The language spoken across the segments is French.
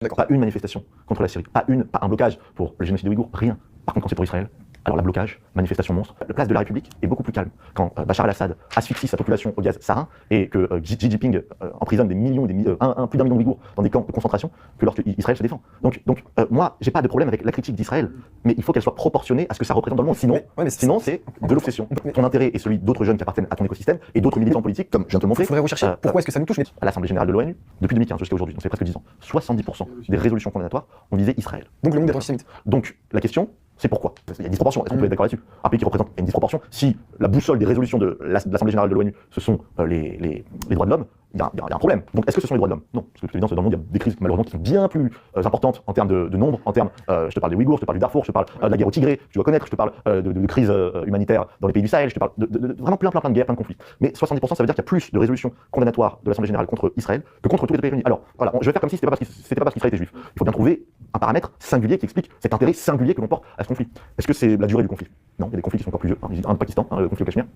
D'accord. Pas une manifestation contre la Syrie, pas un blocage pour le génocide des Ouïghours, rien. Par contre, quand c'est pour Israël, alors la blocage, manifestation monstre. La place de la République est beaucoup plus calme. Quand Bachar el-Assad asphyxie sa population au gaz sarin et que Xi Jinping emprisonne des millions, plus d'un million d'Ouïghours dans des camps de concentration, que lorsque Israël se défend. Donc moi, j'ai pas de problème avec la critique d'Israël, mais il faut qu'elle soit proportionnée à ce que ça représente dans le monde. Sinon, c'est de l'obsession. Ton intérêt est celui d'autres jeunes qui appartiennent à ton écosystème et d'autres militants politiques, comme je viens de te le montrer. Il faudrait rechercher pourquoi est-ce que ça nous touche. À l'Assemblée générale de l'ONU, depuis 2015 jusqu'à aujourd'hui, donc c'est presque 10 ans, 70% des résolutions condamnatoires ont visé Israël. Donc le monde est antisémite. Donc la question, c'est pourquoi. Il y a une disproportion, est-ce qu'on peut être d'accord là-dessus? Un pays qui représente une disproportion, si la boussole des résolutions de l'Assemblée générale de l'ONU, ce sont les droits de l'homme, il y a un problème. Donc est-ce que ce sont les droits de l'homme? Non, parce que de toute évidence, dans le monde, il y a des crises malheureusement qui sont bien plus importantes en termes de nombre, en termes, je te parle des Ouïghours, je te parle du Darfour, je te parle de la guerre au Tigré, tu dois connaître, je te parle de crises humanitaires dans les pays du Sahel, je te parle de vraiment plein de guerres, plein de conflits. Mais 70%, ça veut dire qu'il y a plus de résolutions condamnatoires de l'Assemblée générale contre Israël que contre tous les pays réunis. Alors voilà, je vais faire comme si c'était pas parce qu'Israël était juif. Il faut bien trouver un paramètre singulier qui explique cet intérêt singulier que l'on porte à ce conflit. Est-ce que c'est la durée du conflit? Non, il y a des conflits qui sont encore plus vieux. Un au Pakistan, le conflit au Cachemire.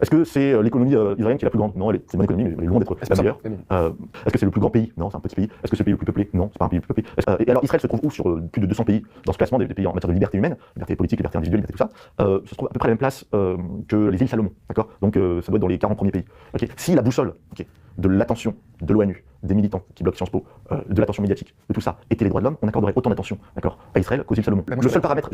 Est-ce que c'est l'économie israélienne qui est la plus grande? Non, c'est une bonne économie, mais elle est loin d'être la meilleure. Est-ce que c'est le plus grand pays? Non, c'est un petit pays. Est-ce que c'est le pays le plus peuplé? Non, c'est pas un pays le plus peuplé. Et alors Israël se trouve où sur plus de 200 pays dans ce classement des pays en matière de liberté humaine, liberté politique, liberté individuelle, liberté tout ça, se trouve à peu près à la même place que les îles Salomon, d'accord? Donc ça doit être dans les 40 premiers pays. Okay. Si la boussole de l'attention de l'ONU, des militants qui bloquent Sciences Po, de l'attention médiatique, de tout ça, était les droits de l'homme, on accorderait autant d'attention, d'accord, à Israël qu'aux îles Salomon. Le seul paramètre,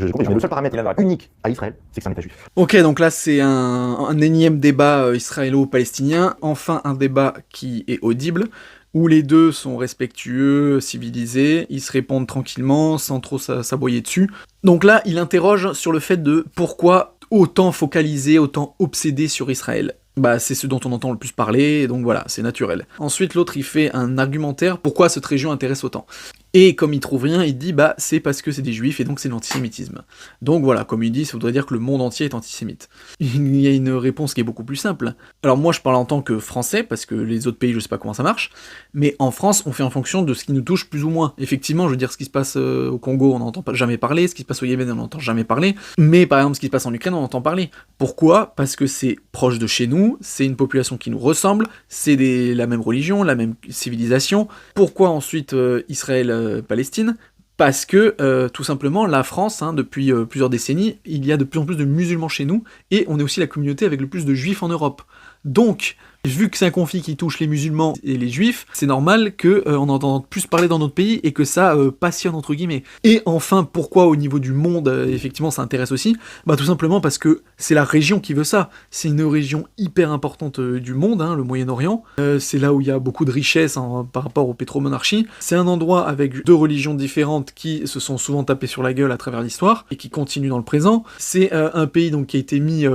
unique à Israël, c'est que c'est un État juif. Ok, donc là c'est un énième débat israélo-palestinien, enfin un débat qui est audible, où les deux sont respectueux, civilisés, ils se répondent tranquillement, sans trop s'aboyer dessus. Donc là, il interroge sur le fait de pourquoi autant focaliser, autant obséder sur Israël. Bah c'est ce dont on entend le plus parler, donc voilà, c'est naturel. Ensuite, l'autre, il fait un argumentaire, pourquoi cette région intéresse autant. Et comme il trouve rien, il dit, bah c'est parce que c'est des juifs, et donc c'est l'antisémitisme. Donc voilà, comme il dit, ça voudrait dire que le monde entier est antisémite. Il y a une réponse qui est beaucoup plus simple. Alors moi, je parle en tant que français, parce que les autres pays, je sais pas comment ça marche, mais en France, on fait en fonction de ce qui nous touche plus ou moins. Effectivement, je veux dire, ce qui se passe au Congo, on n'entend jamais parler, ce qui se passe au Yémen, on n'entend jamais parler, mais par exemple, ce qui se passe en Ukraine, on entend parler. Pourquoi? Parce que c'est proche de chez nous, c'est une population qui nous ressemble, c'est la même religion, la même civilisation. Pourquoi ensuite Israël-Palestine? Parce que, tout simplement, la France, depuis plusieurs décennies, il y a de plus en plus de musulmans chez nous, et on est aussi la communauté avec le plus de juifs en Europe. Donc, vu que c'est un conflit qui touche les musulmans et les juifs, c'est normal qu'on entende plus parler dans notre pays et que ça passionne entre guillemets. Et enfin, pourquoi au niveau du monde, effectivement, ça intéresse aussi? Bah tout simplement parce que c'est la région qui veut ça. C'est une région hyper importante du monde, le Moyen-Orient. C'est là où il y a beaucoup de richesses par rapport aux pétromonarchies. C'est un endroit avec deux religions différentes qui se sont souvent tapées sur la gueule à travers l'histoire et qui continuent dans le présent. C'est un pays donc qui a été mis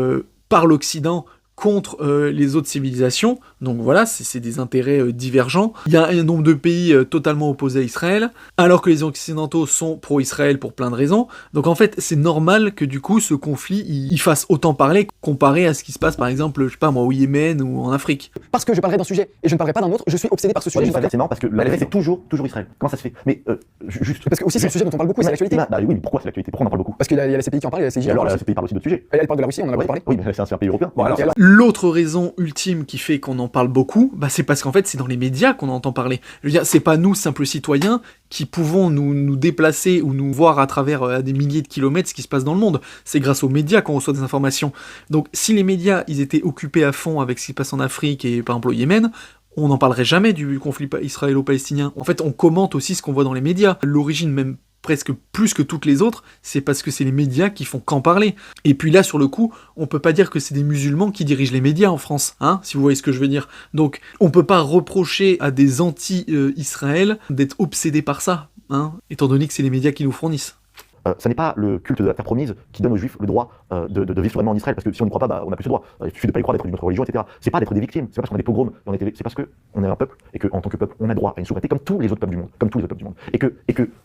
par l'Occident contre les autres civilisations, donc voilà, c'est des intérêts divergents. Il y a un nombre de pays totalement opposés à Israël, alors que les Occidentaux sont pro-Israël pour plein de raisons, donc en fait, c'est normal que du coup, ce conflit, il fasse autant parler, comparé à ce qui se passe, par exemple, je sais pas moi, au Yémen ou en Afrique. Parce que je parlerai d'un sujet et je ne parlerai pas d'un autre, je suis obsédé par ce sujet. C'est marrant parce que la vérité, c'est toujours Israël. Comment ça se fait? Mais juste... Parce que aussi, c'est un sujet dont on parle beaucoup, c'est l'actualité. Bah oui, mais pourquoi c'est l'actualité? Pourquoi on en parle beaucoup? Parce qu'il y a la CPI qui en parle, et la CJ. Alors la CPI parle aussi d'autres sujets. Elle parle de la Russie, on en a pas parlé. Oui, mais c'est un pays européen. Bon, alors, l'autre raison ultime qui fait qu'on en parle beaucoup, bah c'est parce qu'en fait c'est dans les médias qu'on entend parler. Je veux dire, c'est pas nous, simples citoyens, qui pouvons nous déplacer ou nous voir à travers à des milliers de kilomètres ce qui se passe dans le monde. C'est grâce aux médias qu'on reçoit des informations. Donc si les médias, ils étaient occupés à fond avec ce qui se passe en Afrique et par exemple au Yémen, on n'en parlerait jamais du conflit israélo-palestinien. En fait, on commente aussi ce qu'on voit dans les médias. L'origine même presque plus que toutes les autres, c'est parce que c'est les médias qui font qu'en parler. Et puis là, sur le coup, on peut pas dire que c'est des musulmans qui dirigent les médias en France, si vous voyez ce que je veux dire. Donc, on peut pas reprocher à des anti-Israël d'être obsédés par ça, étant donné que c'est les médias qui nous fournissent. Ça n'est pas le culte de la terre promise qui donne aux juifs le droit de vivre souverainement en Israël, parce que si on n'y croit pas, on n'a plus ce droit. Il suffit de ne pas y croire, d'être d'une autre religion, etc. C'est pas d'être des victimes, c'est pas parce qu'on a des pogroms, c'est parce qu'on est un peuple, et qu'en tant que peuple, on a droit à une souveraineté comme tous les autres peuples du monde. Et que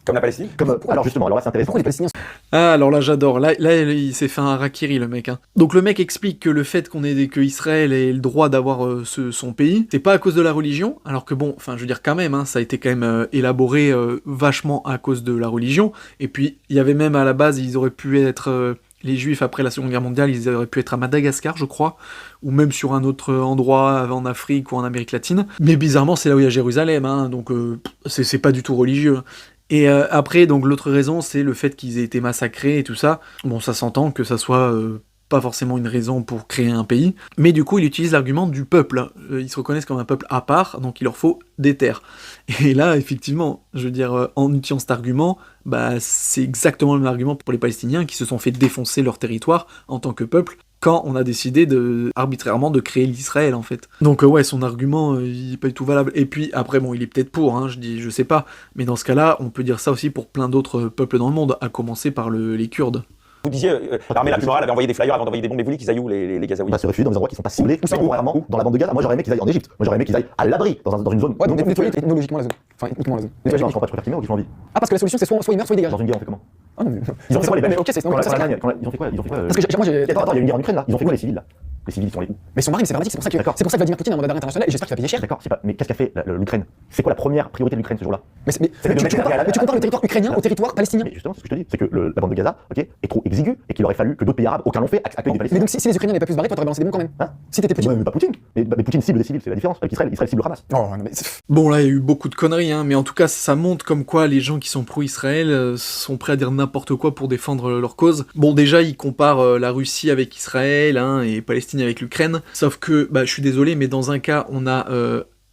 comme la Palestine. Alors justement, alors là c'est intéressant. Pourquoi les Palestiniens? Ah, alors là j'adore, là il s'est fait un harakiri le mec. Donc le mec explique que le fait que Israël ait le droit d'avoir son pays, c'est pas à cause de la religion, alors que bon, enfin je veux dire quand même, ça a été quand même élaboré vachement à cause de la religion, et puis il y avait même à la base, ils auraient pu être... les Juifs, après la Seconde Guerre mondiale, ils auraient pu être à Madagascar, je crois, ou même sur un autre endroit en Afrique ou en Amérique latine. Mais bizarrement, c'est là où il y a Jérusalem, donc c'est pas du tout religieux. Et après, donc l'autre raison, c'est le fait qu'ils aient été massacrés et tout ça. Bon, ça s'entend que ça soit pas forcément une raison pour créer un pays, mais du coup, il utilise l'argument du peuple. Ils se reconnaissent comme un peuple à part, donc il leur faut des terres. Et là, effectivement, je veux dire, en utilisant cet argument, bah, c'est exactement le même argument pour les Palestiniens qui se sont fait défoncer leur territoire en tant que peuple, quand on a décidé arbitrairement de créer l'Israël, en fait. Donc ouais, son argument, il est pas du tout valable. Et puis, après, bon, il est peut-être pour, hein, je sais pas, mais dans ce cas-là, on peut dire ça aussi pour plein d'autres peuples dans le monde, à commencer par les Kurdes. Vous disiez, l'armée la plus morale avait envoyé des flyers avant d'envoyer des bombes, mais vous voulez qu'ils aillent où, les Gazaouis? Bah, se réfugier dans des endroits qui sont pas ciblés, temporairement, dans la bande de Gaza. Moi, j'aurais aimé qu'ils aillent en Égypte. Moi, j'aurais aimé qu'ils aillent à l'abri, dans une zone. Ouais, donc non nettoyer contrôlée. technologiquement la zone. Enfin, uniquement la zone. Mais Nettoyer non, les je crois pas, je préfère qu'ils meurent ou qu'ils sont en vie. Ah, parce que la solution c'est soit ils meurent, soit ils dégagent. Dans une guerre, on fait comment? Ah non, mais. Ils ont fait quoi, les Belges? Mais ok, c'est Quand la ça. Allemagne, ils ont fait quoi? Ils ont fait quoi? Parce que moi j'ai. Attends, il y a une guerre en Ukraine là. Ils ont fait quoi, les civils là? Les civils, ils sont allés où? Mais ils sont mariés, mais c'est dramatique, c'est D'accord. pour ça que Vladimir Poutine a un mandat d'arrêt international et j'espère qu'il va payer cher. D'accord, c'est pas. Mais qu'est-ce qu'a fait l'Ukraine? C'est quoi la première priorité de l'Ukraine ce jour-là? Mais tu compares le territoire ukrainien au territoire palestinien. Mais justement, c'est ce que je te dis, c'est que la bande de Gaza, ok, est trop exiguë et qu'il aurait fallu que d'autres pays arabes, aucun l'ont fait, accueillent des Mais Palestiniens. donc si les Ukrainiens n'avaient pas pu se barrer, toi t'aurais balancé des bombes quand même. Hein? Si t'étais Poutine. Mais pas Poutine. Mais Poutine cible des civils, c'est la différence. Avec Israël, Israël cible le Hamas. Oh non mais. Bon, là, il y a eu beaucoup de conneries, hein, mais en tout cas, ça montre comme quoi les gens qui sont pro-Israël sont prêts à dire n'importe quoi pour défendre leur cause. Bon, déjà, ils comparent la Russie avec Israël, hein, et Palestine avec l'Ukraine, sauf que, bah, je suis désolé, mais dans un cas, on a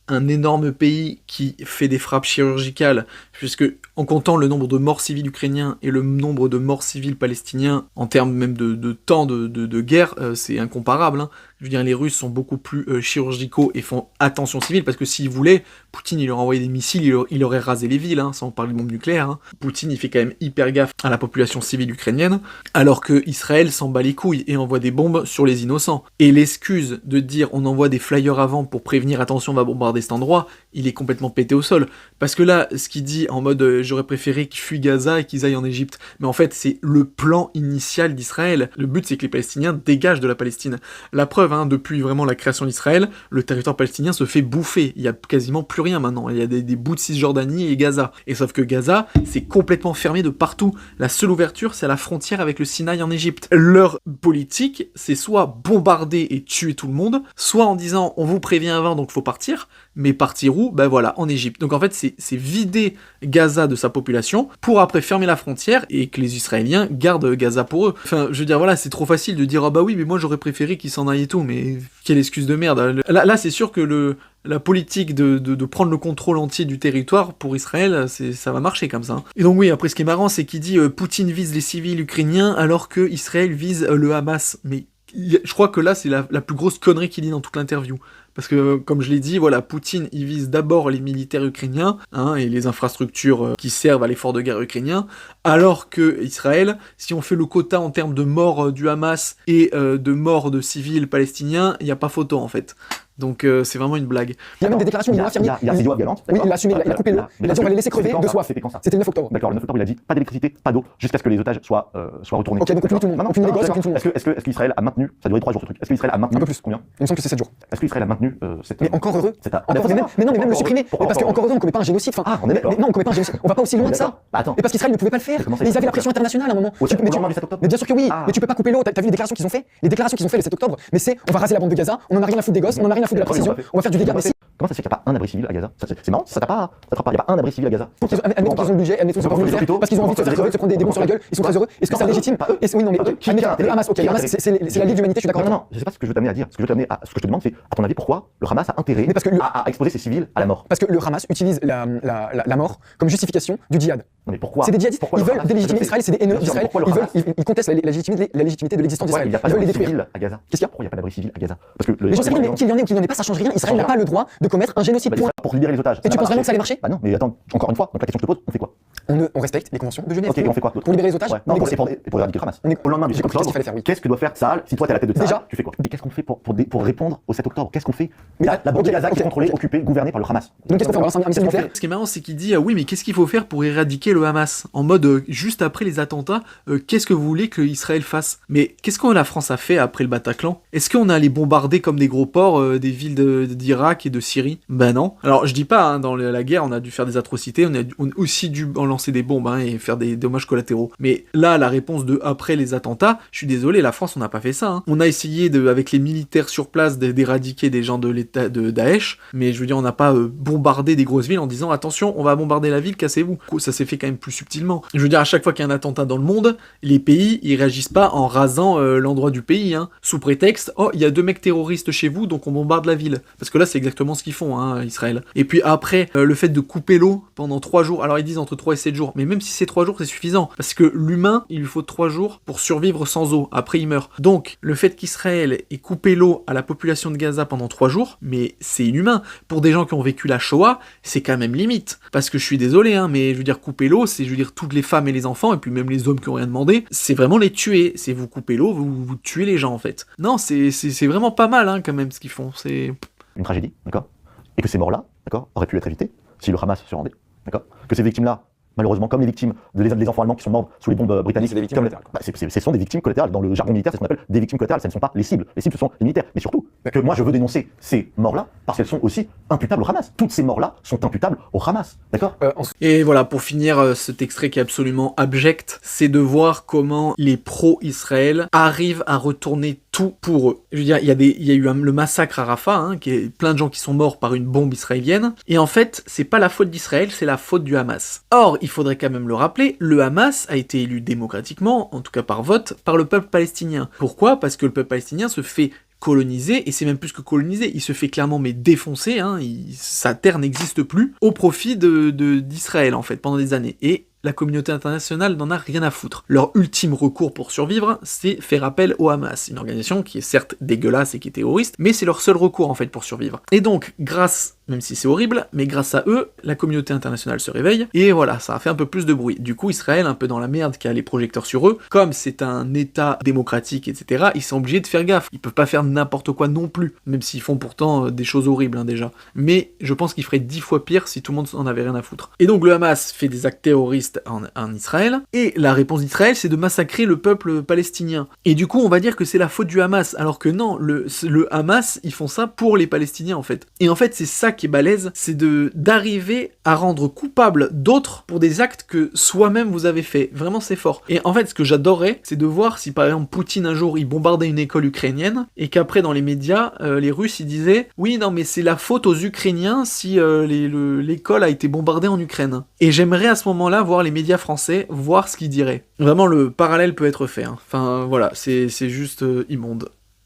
un énorme pays qui fait des frappes chirurgicales, puisque en comptant le nombre de morts civils ukrainiens et le nombre de morts civils palestiniens, en termes même de temps de guerre, c'est incomparable, hein. Je veux dire, les Russes sont beaucoup plus chirurgicaux et font attention civile, parce que s'ils voulaient, Poutine, il leur envoyé des missiles, il aurait rasé les villes, hein, sans parler de bombes nucléaires. Hein. Poutine, il fait quand même hyper gaffe à la population civile ukrainienne, alors que Israël s'en bat les couilles et envoie des bombes sur les innocents. Et l'excuse de dire on envoie des flyers avant pour prévenir attention, on va bombarder cet endroit, il est complètement pété au sol. Parce que là, ce qu'il dit en mode j'aurais préféré qu'ils fuient Gaza et qu'ils aillent en Égypte, mais en fait, c'est le plan initial d'Israël. Le but, c'est que les Palestiniens dégagent de la Palestine. La preuve, hein, depuis vraiment la création d'Israël, le territoire palestinien se fait bouffer. Il y a quasiment plus rien maintenant. Il y a des bouts de Cisjordanie et Gaza. Et sauf que Gaza, c'est complètement fermé de partout. La seule ouverture, c'est à la frontière avec le Sinaï en Égypte. Leur politique, c'est soit bombarder et tuer tout le monde, soit en disant on vous prévient avant donc faut partir, mais partir où? Ben voilà, en Égypte. Donc en fait, c'est vider Gaza de sa population pour après fermer la frontière et que les Israéliens gardent Gaza pour eux. Enfin, je veux dire, voilà, c'est trop facile de dire ah bah oui, mais moi j'aurais préféré qu'ils s'en aillent et tout, mais quelle excuse de merde. Là c'est sûr que la politique de prendre le contrôle entier du territoire pour Israël, ça va marcher comme ça. Hein. Et donc oui, après ce qui est marrant, c'est qu'il dit Poutine vise les civils ukrainiens alors que Israël vise le Hamas. Mais je crois que là, c'est la plus grosse connerie qu'il dit dans toute l'interview. Parce que, comme je l'ai dit, voilà, Poutine, il vise d'abord les militaires ukrainiens, hein, et les infrastructures qui servent à l'effort de guerre ukrainien, alors que Israël, si on fait le quota en termes de morts du Hamas et de morts de civils palestiniens, il n'y a pas photo, en fait. Donc c'est vraiment une blague. Il y a même des déclarations, il a affirmé. Il y a Yoav Gallant. Oui, il a assumé, il a coupé l'eau, il a dit on va les laisser crever de soif. C'était quand ça? C'était le 9 octobre. D'accord, le 9 octobre, il a dit pas d'électricité, pas d'eau, jusqu'à ce que les otages soient retournés. Ok, donc on punit tout le monde. On punit les gosses, on punit tout le monde. Est-ce qu'Israël a maintenu, ça a duré 3 jours ce truc, est-ce qu'Israël a maintenu Un peu plus. combien? Il me semble que c'est 7 jours. Est-ce qu'Israël a maintenu cette. Mais encore heureux. Encore Mais non, mais même le supprimer. Parce que encore heureux, on ne commet pas un génocide. Ah, on est d'accord. Mais non, on ne commet pas un génocide. On va pas aussi loin que ça. Bah attends. Et parce qu'Israël ne pouvait pas le faire. Mais ils avaient la pression internationale à un moment. Mais bien sûr que oui. Mais tu peux pas couper l'eau. T'as vu les déclarations qu'ils ont fait? Les déclarations qu'ils ont fait le 7 octobre. Mais c'est on va raser la bande de Gaza. On en a rien à foutre des gosses. On en a rien à foutre de la précision. On va faire du dégât. Comment ça se fait qu'il n'y a pas un abri civil à Gaza? C'est marrant, ça t'a pas. Il n'y a pas un abri civil à Gaza. Admettons qu'ils ont le budget, admettons qu'ils sont pas venus le faire, parce qu'ils ont envie de se faire crever, de se prendre des bombes sur la gueule, ils sont très heureux. Est-ce que c'est légitime? Oui, non, mais le Hamas, ok, le Hamas, c'est la Ligue de l'humanité, je suis d'accord. Non, je sais pas ce que je veux t'amener à dire. Ce que je te demande, c'est, à ton avis, pourquoi le Hamas a intérêt à exposer ses civils à la mort? Parce que le Hamas utilise la mort comme justification du djihad. Non, mais pourquoi? C'est des djihadistes, ils veulent délégitimer Israël, c'est des haineux d'Israël, ils contestent la légitimité de l'existence d'Israël. Il Ils veulent les n'y a pas d'abri détruire. civil à Gaza. Qu'est-ce qu'il y a? Pourquoi il n'y a pas d'abri civil à Gaza? Parce que Mais j'en sais rien, mais qu'il y en ait ou qu'il n'y en ait pas, ça change rien. Israël n'a pas le droit de commettre un génocide. Pour libérer les otages. Et tu penses vraiment que ça allait marcher? Bah non, mais attends, encore une fois, donc la question que je te pose, on fait quoi? On respecte les conventions de Genève. Ok, on fait quoi? Pour libérer les otages? Non, pour éradiquer le Hamas. Au lendemain du 7 octobre, qu'est-ce que doit faire Tsahal? Si toi t'es à la tête de Tsahal, tu fais quoi? Qu'est-ce qu'on fait pour répondre au 7 octobre? Qu'est-ce qu'on fait? La bande de Gaza qui est contrôlée, occupée, gouvernée par le Hamas. Donc qu'est-ce qu'on fait? On balance un missile nucléaire? Ce qui est marrant, c'est qu'il dit oui, mais qu'est-ce qu'il faut faire pour éradiquer le Hamas? En mode, juste après les attentats, qu'est-ce que vous voulez que Israël fasse? Mais qu'est-ce que la France a fait après le Bataclan? Est-ce qu'on a allé bombarder comme des gros porcs des villes d'Irak et de Syrie? Ben non. Alors je dis pas, hein, dans la guerre, on a dû faire des atrocités, on a aussi dû lancer lancer des bombes et faire des dommages collatéraux. Mais là, la réponse de après les attentats, je suis désolé, la France, on n'a pas fait ça. On a essayé, avec les militaires sur place, d'éradiquer des gens de l'État de Daesh, mais je veux dire, on n'a pas bombardé des grosses villes en disant attention, on va bombarder la ville, cassez-vous. Ça s'est fait quand même plus subtilement. Je veux dire, à chaque fois qu'il y a un attentat dans le monde, les pays, ils réagissent pas en rasant l'endroit du pays, sous prétexte, oh, il y a 2 mecs terroristes chez vous, donc on bombarde la ville. Parce que là, c'est exactement ce qu'ils font, Israël. Et puis après, le fait de couper l'eau pendant 3 jours, alors ils disent entre 3 et 7 jours, mais même si c'est 3 jours, c'est suffisant. Parce que l'humain, il lui faut 3 jours pour survivre sans eau. Après, il meurt. Donc, le fait qu'Israël ait coupé l'eau à la population de Gaza pendant 3 jours, mais c'est inhumain. Pour des gens qui ont vécu la Shoah, c'est quand même limite. Parce que je suis désolé, mais je veux dire, couper l'eau, c'est, je veux dire, toutes les femmes et les enfants, et puis même les hommes qui ont rien demandé, c'est vraiment les tuer. C'est vous coupez l'eau, vous tuez les gens, en fait. Non, c'est vraiment pas mal, quand même, ce qu'ils font. C'est une tragédie, d'accord? Et que ces morts-là, d'accord, auraient pu être évitées si le Hamas se rendait, d'accord? Que ces victimes-là, malheureusement, comme les victimes, les enfants allemands qui sont morts sous les bombes britanniques, C'est des victimes collatérales. ce sont des victimes collatérales. Dans le jargon militaire, c'est ce qu'on appelle des victimes collatérales. Ce ne sont pas les cibles. Les cibles, ce sont les militaires. Mais surtout, que moi, je veux dénoncer ces morts-là parce qu'elles sont aussi imputables au Hamas. Toutes ces morts-là sont imputables au Hamas, d'accord? Et voilà, pour finir, cet extrait qui est absolument abject, c'est de voir comment les pro-Israël arrivent à retourner tout pour eux. Je veux dire, il y a eu le massacre à Rafah, qui est plein de gens qui sont morts par une bombe israélienne, et en fait, c'est pas la faute d'Israël, c'est la faute du Hamas. Or, il faudrait quand même le rappeler, le Hamas a été élu démocratiquement, en tout cas par vote, par le peuple palestinien. Pourquoi? Parce que le peuple palestinien se fait colonisé, et c'est même plus que colonisé, il se fait clairement défoncer, sa terre n'existe plus, au profit d'Israël en fait, pendant des années. Et la communauté internationale n'en a rien à foutre. Leur ultime recours pour survivre, c'est faire appel au Hamas, une organisation qui est certes dégueulasse et qui est terroriste, mais c'est leur seul recours en fait pour survivre. Et donc, même si c'est horrible, mais grâce à eux, la communauté internationale se réveille, et voilà, ça a fait un peu plus de bruit. Du coup, Israël, un peu dans la merde, qui a les projecteurs sur eux, comme c'est un état démocratique, etc., ils sont obligés de faire gaffe. Ils peuvent pas faire n'importe quoi non plus, même s'ils font pourtant des choses horribles déjà. Mais je pense qu'ils feraient 10 fois pire si tout le monde en avait rien à foutre. Et donc le Hamas fait des actes terroristes en Israël, et la réponse d'Israël, c'est de massacrer le peuple palestinien. Et du coup, on va dire que c'est la faute du Hamas, alors que non, le Hamas, ils font ça pour les Palestiniens en fait. Et en fait, c'est ça qui est balèze, c'est d'arriver à rendre coupable d'autres pour des actes que soi-même vous avez fait. Vraiment, c'est fort. Et en fait, ce que j'adorerais, c'est de voir si par exemple Poutine un jour il bombardait une école ukrainienne, et qu'après dans les médias, les Russes ils disaient oui, non mais c'est la faute aux Ukrainiens si l'école a été bombardée en Ukraine. Et j'aimerais à ce moment-là voir les médias français, voir ce qu'ils diraient. Vraiment, le parallèle peut être fait. Enfin voilà, c'est juste immonde.